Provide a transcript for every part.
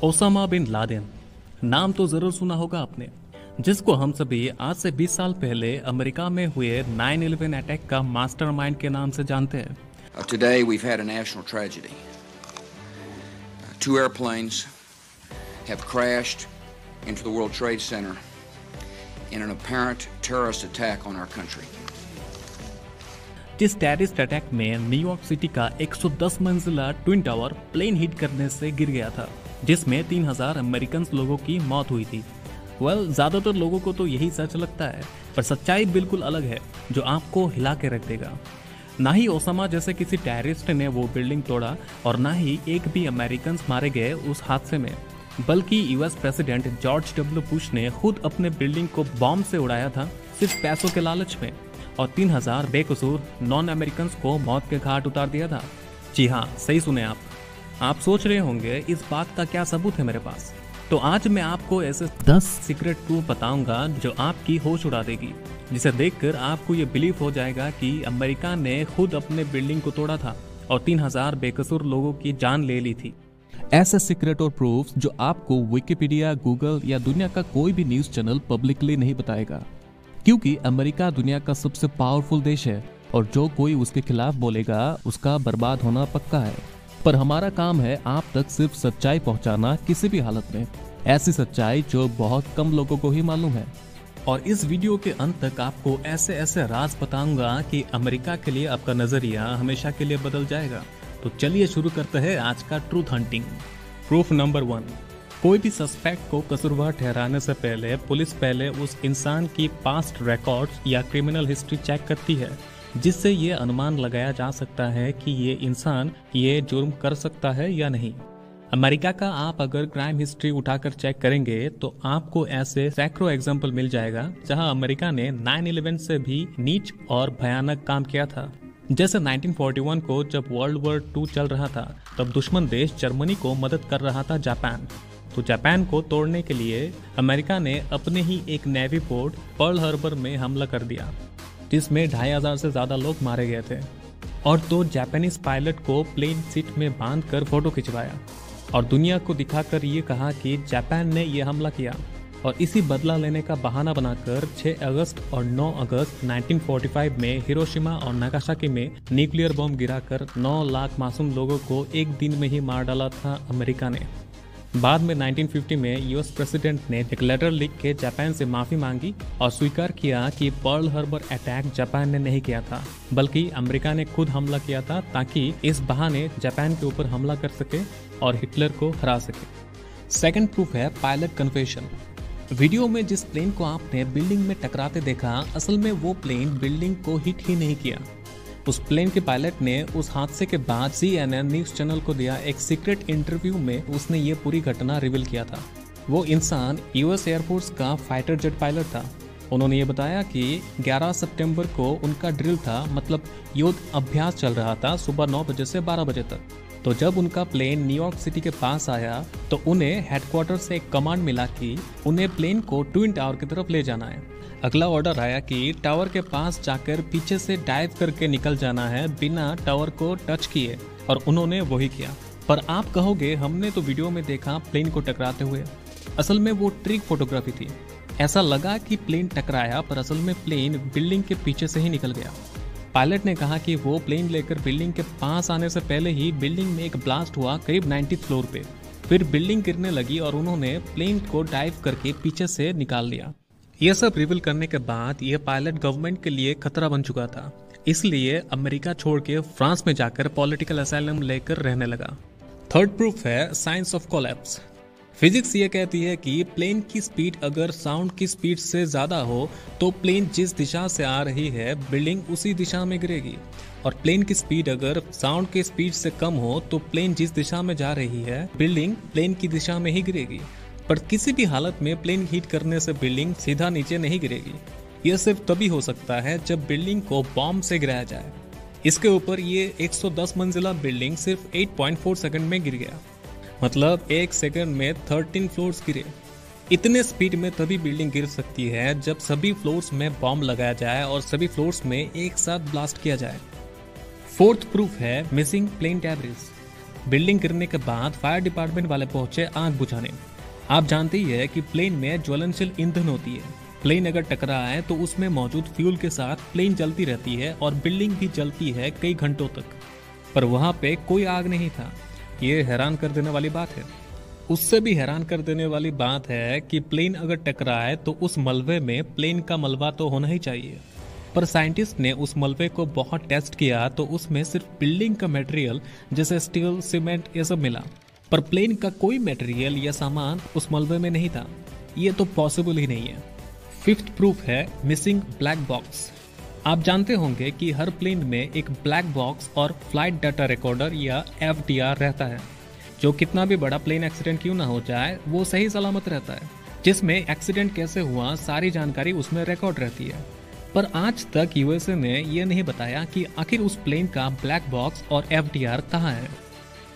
Osama bin Laden नाम तो जरूर सुना होगा आपने, जिसको हम सभी आज से 20 साल पहले अमेरिका में हुए 9/11 अटैक का मास्टरमाइंड के नाम से जानते हैं। Today we've had a national tragedy. Two airplanes have crashed into the World Trade Center in an apparent terrorist attack on our country. जिस टेररिस्ट अटैक में न्यूयॉर्क सिटी का 110 मंजिला ट्विन टावर प्लेन हिट करने से गिर गया था, जिसमें 3000 अमेरिकन लोगों की मौत हुई थी। ज्यादातर लोगों को तो यही सच लगता है, पर सच्चाई बिल्कुल अलग है जो आपको हिला के रख देगा। ना ही ओसामा जैसे किसी टेररिस्ट ने वो बिल्डिंग तोड़ा और ना ही एक भी अमेरिकन मारे गए उस हादसे में, बल्कि US president George W Bush ने खुद अपने बिल्डिंग को बॉम्ब से उड़ाया था, सिर्फ पैसों के लालच में, और 3000 बेकसूर नॉन अमेरिकन को मौत के घाट उतार दिया था। जी हाँ, सही सुने आप सोच रहे होंगे इस बात का क्या सबूत है मेरे पास। तो आज मैं आपको ऐसे 10 सीक्रेट प्रूफ बताऊंगा जो आपकी होश उड़ा देगी, जिसे देखकर आपको ये बिलीव हो जाएगा कि अमेरिका ने खुद अपने बिल्डिंग को तोड़ा था और 3000 बेकसूर लोगों की जान ले ली थी। ऐसे सीक्रेट और प्रूफ जो आपको विकिपीडिया, गूगल या दुनिया का कोई भी न्यूज चैनल पब्लिकली नहीं बताएगा, क्योंकि अमेरिका दुनिया का सबसे पावरफुल देश है और जो कोई उसके खिलाफ बोलेगा उसका बर्बाद होना पक्का है। पर हमारा काम है आप तक सिर्फ सच्चाई पहुंचाना, किसी भी हालत में, ऐसी सच्चाई जो बहुत कम लोगों को ही मालूम है। और इस वीडियो के अंत तक आपको ऐसे ऐसे राज बताऊंगा कि अमेरिका के लिए आपका नजरिया हमेशा के लिए बदल जाएगा। तो चलिए शुरू करते हैं आज का ट्रूथ हंटिंग। प्रूफ नंबर 1, कोई भी सस्पेक्ट को कसूरवार ठहराने से पहले पुलिस पहले उस इंसान की पास्ट रिकॉर्ड्स या क्रिमिनल हिस्ट्री चेक करती है, जिससे ये अनुमान लगाया जा सकता है कि ये इंसान ये जुर्म कर सकता है या नहीं। अमेरिका का आप अगर क्राइम हिस्ट्री उठाकर चेक करेंगे तो आपको ऐसे सैकड़ों एग्जाम्पल मिल जाएगा जहां अमेरिका ने 9/11 से भी नीच और भयानक काम किया था। जैसे 1941 को जब वर्ल्ड वॉर 2 चल रहा था, तब दुश्मन देश जर्मनी को मदद कर रहा था जापान। तो जापान को तोड़ने के लिए अमेरिका ने अपने ही एक नेवी पोर्ट पर्ल हार्बर में हमला कर दिया, जिसमें 2500 से ज्यादा लोग मारे गए थे। और तो जापानीज पायलट को प्लेन सीट में बांधकर फोटो खिंचवाया और दुनिया को दिखाकर ये कहा कि जापान ने यह हमला किया, और इसी बदला लेने का बहाना बनाकर 6 अगस्त और 9 अगस्त 1945 में हिरोशिमा और नागासाकी में न्यूक्लियर बम गिराकर 9 लाख मासूम लोगों को एक दिन में ही मार डाला था अमेरिका ने। बाद में 1950 में यूएस प्रेसिडेंट ने एक लेटर लिख के जापान से माफी मांगी और स्वीकार किया कि पर्ल हार्बर अटैक जापान ने नहीं किया था, बल्कि अमेरिका ने खुद हमला किया था, ताकि इस बहाने जापान के ऊपर हमला कर सके और हिटलर को हरा सके। सेकंड प्रूफ है पायलट कन्फेशन। वीडियो में जिस प्लेन को आपने बिल्डिंग में टकराते देखा, असल में वो प्लेन बिल्डिंग को हिट ही नहीं किया। उस प्लेन के पायलट ने उस हादसे के बाद CNN न्यूज चैनल को दिया एक सीक्रेट इंटरव्यू में उसने ये पूरी घटना रिवील किया था। वो इंसान यूएस एयरफोर्स का फाइटर जेट पायलट था। उन्होंने ये बताया कि 11 सितंबर को उनका ड्रिल था, मतलब युद्ध अभ्यास चल रहा था, सुबह 9 बजे से 12 बजे तक। तो जब उनका प्लेन न्यूयॉर्क सिटी के पास आया तो उन्हें हेडक्वार्टर से एक कमांड मिला कि उन्हें प्लेन को ट्विन टावर की तरफ ले जाना है। अगला ऑर्डर आया कि टावर के पास जाकर पीछे से डाइव करके निकल जाना है बिना टावर को टच किए, और उन्होंने वही किया। पर आप कहोगे हमने तो वीडियो में देखा प्लेन को टकराते हुए। असल में वो ट्रिक फोटोग्राफी थी। ऐसा लगा कि प्लेन टकराया, पर असल में प्लेन बिल्डिंग के पीछे से ही निकल गया। पायलट ने कहा कि वो प्लेन लेकर बिल्डिंग के पास आने से पहले ही बिल्डिंग में एक ब्लास्ट हुआ करीब 90th फ्लोर पे। फिर बिल्डिंग गिरने लगी और उन्होंने प्लेन को डाइव करके पीछे से निकाल लिया। यह सब रिवील करने के बाद यह पायलट गवर्नमेंट के लिए खतरा बन चुका था, इसलिए अमेरिका छोड़ के फ्रांस में जाकर पॉलिटिकल असाइलम लेकर रहने लगा। थर्ड प्रूफ है साइंस ऑफ कोलैप्स। फिजिक्स ये कहती है कि प्लेन की स्पीड अगर साउंड की स्पीड से ज्यादा हो तो प्लेन जिस दिशा से आ रही है बिल्डिंग उसी दिशा में गिरेगी, और प्लेन की स्पीड अगर साउंड की स्पीड से कम हो तो प्लेन जिस दिशा में जा रही है बिल्डिंग प्लेन की दिशा में ही गिरेगी। पर किसी भी हालत में प्लेन हिट करने से बिल्डिंग सीधा नीचे नहीं गिरेगी। यह सिर्फ तभी हो सकता है जब बिल्डिंग को बॉम्ब से गिराया जाए। इसके ऊपर ये 110 मंजिला बिल्डिंग सिर्फ 8.4 सेकंड में गिर गया, मतलब 1 सेकंड में 13 फ्लोर्स गिरे। इतने स्पीड में तभी बिल्डिंग गिर सकती है जब सभी फ्लोर्स में बॉम्ब लगाया जाए और सभी फ्लोर्स में एक साथ ब्लास्ट किया जाए। फोर्थ प्रूफ है मिसिंग प्लेन डेब्रिस। बिल्डिंग गिरने के बाद फायर डिपार्टमेंट वाले पहुंचे आग बुझाने। आप जानते ही है कि प्लेन में ज्वलनशील ईंधन होती है। प्लेन अगर टकराए तो उसमें मौजूद फ्यूल के साथ प्लेन जलती रहती है और बिल्डिंग भी जलती है कई घंटों तक, पर वहां पे कोई आग नहीं था। ये हैरान कर देने वाली बात है। उससे भी हैरान कर देने वाली बात है कि प्लेन अगर टकराए तो उस मलबे में प्लेन का मलबा तो होना ही चाहिए, पर साइंटिस्ट ने उस मलबे को बहुत टेस्ट किया तो उसमें सिर्फ बिल्डिंग का मटेरियल जैसे स्टील, सीमेंट ये सब मिला, पर प्लेन का कोई मटेरियल या सामान उस मलबे में नहीं था। ये तो पॉसिबल ही नहीं है। फिफ्थ प्रूफ है मिसिंग ब्लैक बॉक्स। आप जानते होंगे कि हर प्लेन में एक ब्लैक बॉक्स और फ्लाइट डाटा रिकॉर्डर या FDR रहता है, जो कितना भी बड़ा प्लेन एक्सीडेंट क्यों ना हो जाए वो सही सलामत रहता है, जिसमें एक्सीडेंट कैसे हुआ सारी जानकारी उसमें रिकॉर्ड रहती है। पर आज तक USA ने यह नहीं बताया कि आखिर उस प्लेन का ब्लैक बॉक्स और FDR कहाँ है।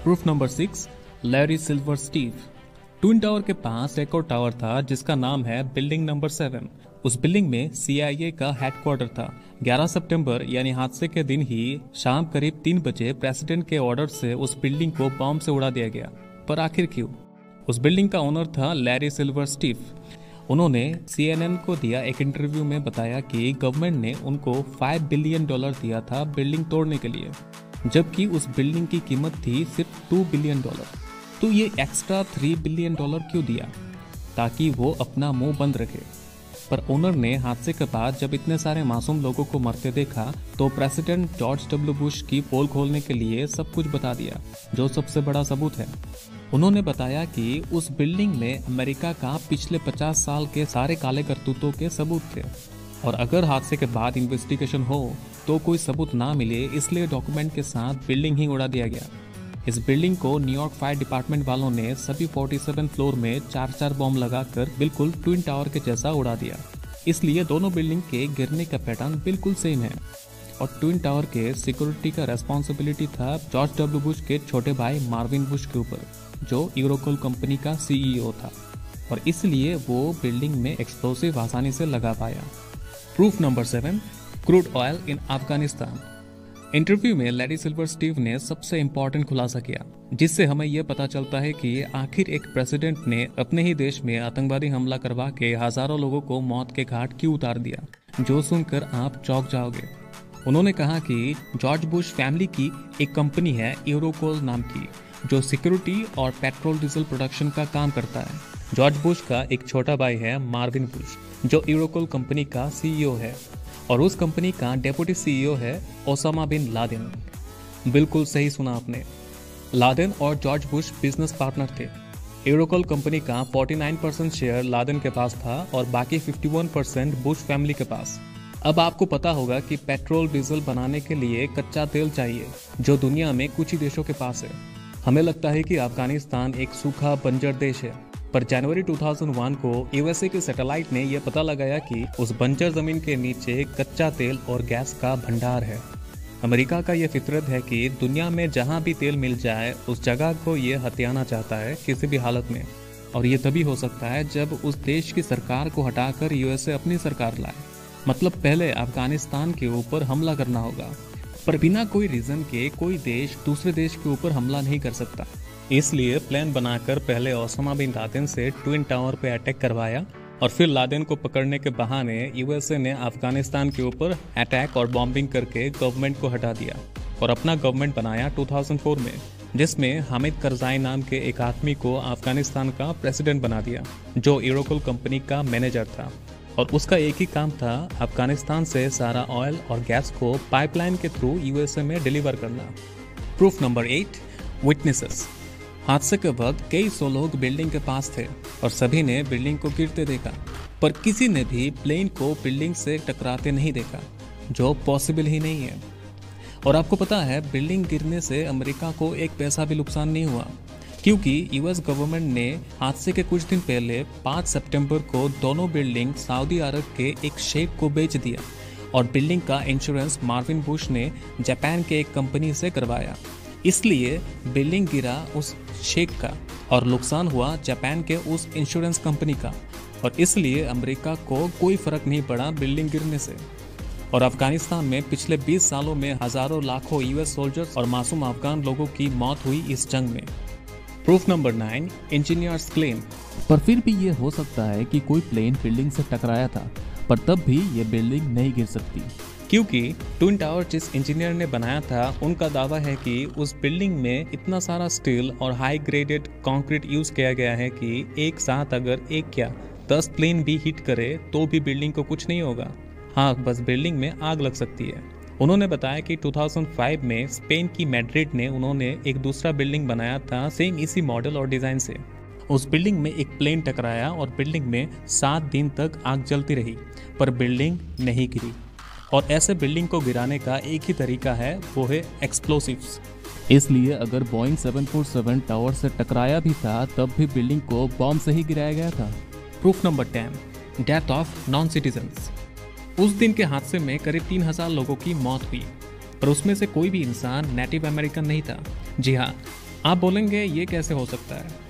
Proof number 6, Larry silver Steve. Twin tower के पास एक और टावर था जिसका नाम है बिल्डिंग नंबर 7। उस बिल्डिंग में CIA का हेडक्वार्टर था। 11 सितंबर यानी हादसे के दिन ही शाम करीब 3 बजे प्रेसिडेंट के ऑर्डर से उस बिल्डिंग को बॉम्ब से उड़ा दिया गया। पर आखिर क्यों? उस बिल्डिंग का ओनर था लैरी सिल्वर स्टीव। उन्होंने CNN को दिया एक इंटरव्यू में बताया कि गवर्नमेंट ने उनको $5 बिलियन दिया था बिल्डिंग तोड़ने के लिए, जबकि उस बिल्डिंग की कीमत थी सिर्फ $2 बिलियन। तो ये एक्स्ट्रा $3 बिलियन क्यों दिया? ताकि वो अपना मुंह बंद रखे। पर ओनर ने हादसे के बाद जब इतने सारे मासूम लोगों को मरते देखा तो प्रेसिडेंट जॉर्ज W. बुश की पोल खोलने के लिए सब कुछ बता दिया, जो सबसे बड़ा सबूत है। उन्होंने बताया कि उस बिल्डिंग में अमेरिका का पिछले 50 साल के सारे काले करतूतों के सबूत थे, और अगर हादसे के बाद इन्वेस्टिगेशन हो तो कोई सबूत ना मिले, इसलिए डॉक्यूमेंट के साथ बिल्डिंग ही उड़ा दिया गया। इस बिल्डिंग को न्यूयॉर्क फायर डिपार्टमेंट वालों ने सभी 47 फ्लोर में 4-4 बॉम्ब लगाकर बिल्कुल ट्विन टावर के जैसा उड़ा दिया। इसलिए दोनों बिल्डिंग के गिरने का पैटर्न बिल्कुल सेम है। और ट्विन टावर के सिक्योरिटी का रेस्पॉन्सिबिलिटी था जॉर्ज W. बुश के छोटे भाई मार्विन बुश के ऊपर, जो यूरोकोल कंपनी का CEO था, और इसलिए वो बिल्डिंग में एक्सप्लोसिव आसानी से लगा पाया। Proof number 7, crude oil in Afghanistan. Interview में लैरी सिल्वर स्टीव ने सबसे इंपॉर्टेंट खुलासा किया, जिससे हमें यह पता चलता है कि आखिर एक प्रेसिडेंट ने अपने ही देश में आतंकवादी हमला करवा के हजारों लोगों को मौत के घाट क्यों उतार दिया, जो सुनकर आप चौंक जाओगे। उन्होंने कहा कि जॉर्ज बुश फैमिली की एक कंपनी है यूरोकोल नाम की, जो सिक्योरिटी और पेट्रोल डीजल प्रोडक्शन का काम करता है। जॉर्ज बुश का एक छोटा भाई है मार्विन बुश, जो यूरोकोल कंपनी का CEO है, और उस कंपनी का डेप्यूटी CEO है ओसामा बिन लादेन। बिल्कुल सही सुना आपने। लादेन और जॉर्ज बुश बिजनेस पार्टनर थे। यूरोकोल कंपनी का 49% शेयर लादेन के पास था और बाकी 51% बुश फैमिली के पास। अब आपको पता होगा कि पेट्रोल डीजल बनाने के लिए कच्चा तेल चाहिए, जो दुनिया में कुछ ही देशों के पास है। हमें लगता है कि अफगानिस्तान एक सूखा बंजर देश है, पर जनवरी 2001 को USA के सैटेलाइट ने यह पता लगाया कि उस बंजर जमीन के नीचे कच्चा तेल और गैस का भंडार है। अमेरिका का यह फितरत है कि दुनिया में जहां भी तेल मिल जाए उस जगह को यह हथियाना चाहता है किसी भी हालत में, और ये तभी हो सकता है जब उस देश की सरकार को हटाकर USA अपनी सरकार लाए। मतलब पहले अफगानिस्तान के ऊपर हमला करना होगा, पर बिना कोई रीजन के कोई देश दूसरे देश के ऊपर हमला नहीं कर सकता। इसलिए प्लान बनाकर पहले ओसामा बिन लादेन से ट्विन टावर पे अटैक करवाया, और फिर लादेन को पकड़ने के बहाने USA ने अफगानिस्तान के ऊपर अटैक और बॉम्बिंग करके गवर्नमेंट को हटा दिया और अपना गवर्नमेंट बनाया 2004 में, जिसमें हामिद करजाई नाम के एक आदमी को अफगानिस्तान का प्रेसिडेंट बना दिया, जो यूरोकोल कंपनी का मैनेजर था, और उसका एक ही काम था अफगानिस्तान से सारा ऑयल और गैस को पाइपलाइन के थ्रू USA में डिलीवर करना। Proof number 8, witnesses. हादसे के वक्त कई 100 लोग बिल्डिंग के पास थे और सभी ने बिल्डिंग को गिरते देखा, पर किसी ने भी प्लेन को बिल्डिंग से टकराते नहीं देखा, जो पॉसिबल ही नहीं है। और आपको पता है, बिल्डिंग गिरने से अमेरिका को एक पैसा भी नुकसान नहीं हुआ, क्योंकि US गवर्नमेंट ने हादसे के कुछ दिन पहले 5 सितंबर को दोनों बिल्डिंग सऊदी अरब के एक शेख को बेच दिया, और बिल्डिंग का इंश्योरेंस मार्विन बुश ने जापान के एक कंपनी से करवाया। इसलिए बिल्डिंग गिरा उस शेख का और नुकसान हुआ जापान के उस इंश्योरेंस कंपनी का, और इसलिए अमेरिका को कोई फर्क नहीं पड़ा बिल्डिंग गिरने से। और अफगानिस्तान में पिछले 20 सालों में हजारों लाखों यूएस सोल्जर्स और मासूम अफगान लोगों की मौत हुई इस जंग में। Proof number 9, engineers claim. पर फिर भी ये हो सकता है कि कोई प्लेन बिल्डिंग से टकराया था, पर तब भी ये बिल्डिंग नहीं गिर सकती, क्योंकि ट्विन टावर जिस इंजीनियर ने बनाया था उनका दावा है कि उस बिल्डिंग में इतना सारा स्टील और हाई ग्रेडेड कंक्रीट यूज किया गया है कि एक साथ अगर एक क्या 10 प्लेन भी हिट करे तो भी बिल्डिंग को कुछ नहीं होगा। हाँ, बस बिल्डिंग में आग लग सकती है। उन्होंने बताया कि 2005 में स्पेन की मैड्रिड ने उन्होंने एक दूसरा बिल्डिंग बनाया था सेम इसी मॉडल और डिजाइन से। उस बिल्डिंग में एक प्लेन टकराया और बिल्डिंग में 7 दिन तक आग जलती रही, पर बिल्डिंग नहीं गिरी। और ऐसे बिल्डिंग को गिराने का एक ही तरीका है, वो है एक्सप्लोसिव्स। इसलिए अगर बोइंग 747 टावर से टकराया भी था तब भी बिल्डिंग को बॉम्ब से ही गिराया गया था। Proof number 10, death of non citizens. उस दिन के हादसे में करीब 3000 लोगों की मौत हुई, पर उसमें से कोई भी इंसान नेटिव अमेरिकन नहीं था। जी हाँ, आप बोलेंगे ये कैसे हो सकता है।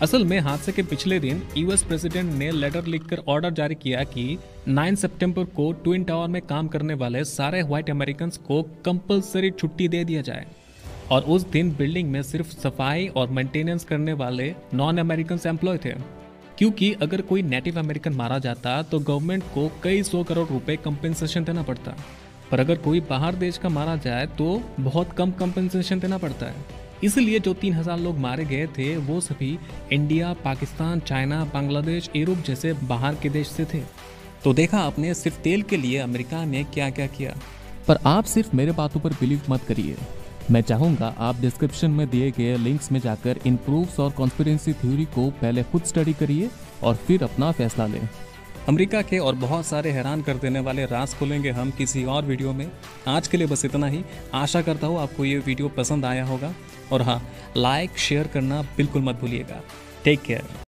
असल में हादसे के पिछले दिन यूएस प्रेसिडेंट ने लेटर लिखकर ऑर्डर जारी किया कि 9 सितंबर को ट्विन टावर में काम करने वाले सारे व्हाइट अमेरिकन को कंपलसरी छुट्टी दे दिया जाए, और उस दिन बिल्डिंग में सिर्फ सफाई और मेंटेनेंस करने वाले नॉन अमेरिकन एम्प्लॉय थे, क्योंकि अगर कोई नेटिव अमेरिकन मारा जाता तो गवर्नमेंट को कई 100 करोड़ रुपए कंपेंसेशन देना पड़ता, पर अगर कोई बाहर देश का मारा जाए तो बहुत कम कंपेंसेशन देना पड़ता है। इसलिए जो 3000 लोग मारे गए थे वो सभी India, Pakistan, China, Bangladesh, Europe जैसे बाहर के देश से थे। तो देखा आपने सिर्फ तेल के लिए अमेरिका ने क्या क्या किया। पर आप सिर्फ मेरे बातों पर बिलीव मत करिए। मैं चाहूंगा आप डिस्क्रिप्शन में दिए गए लिंक्स में जाकर इन प्रूफ्स और कॉन्स्पिरेसी थ्योरी को पहले खुद स्टडी करिए और फिर अपना फैसला लें। अमेरिका के और बहुत सारे हैरान कर देने वाले राज खोलेंगे हम किसी और वीडियो में। आज के लिए बस इतना ही। आशा करता हूँ आपको ये वीडियो पसंद आया होगा, और हाँ, लाइक शेयर करना बिल्कुल मत भूलिएगा। Take care.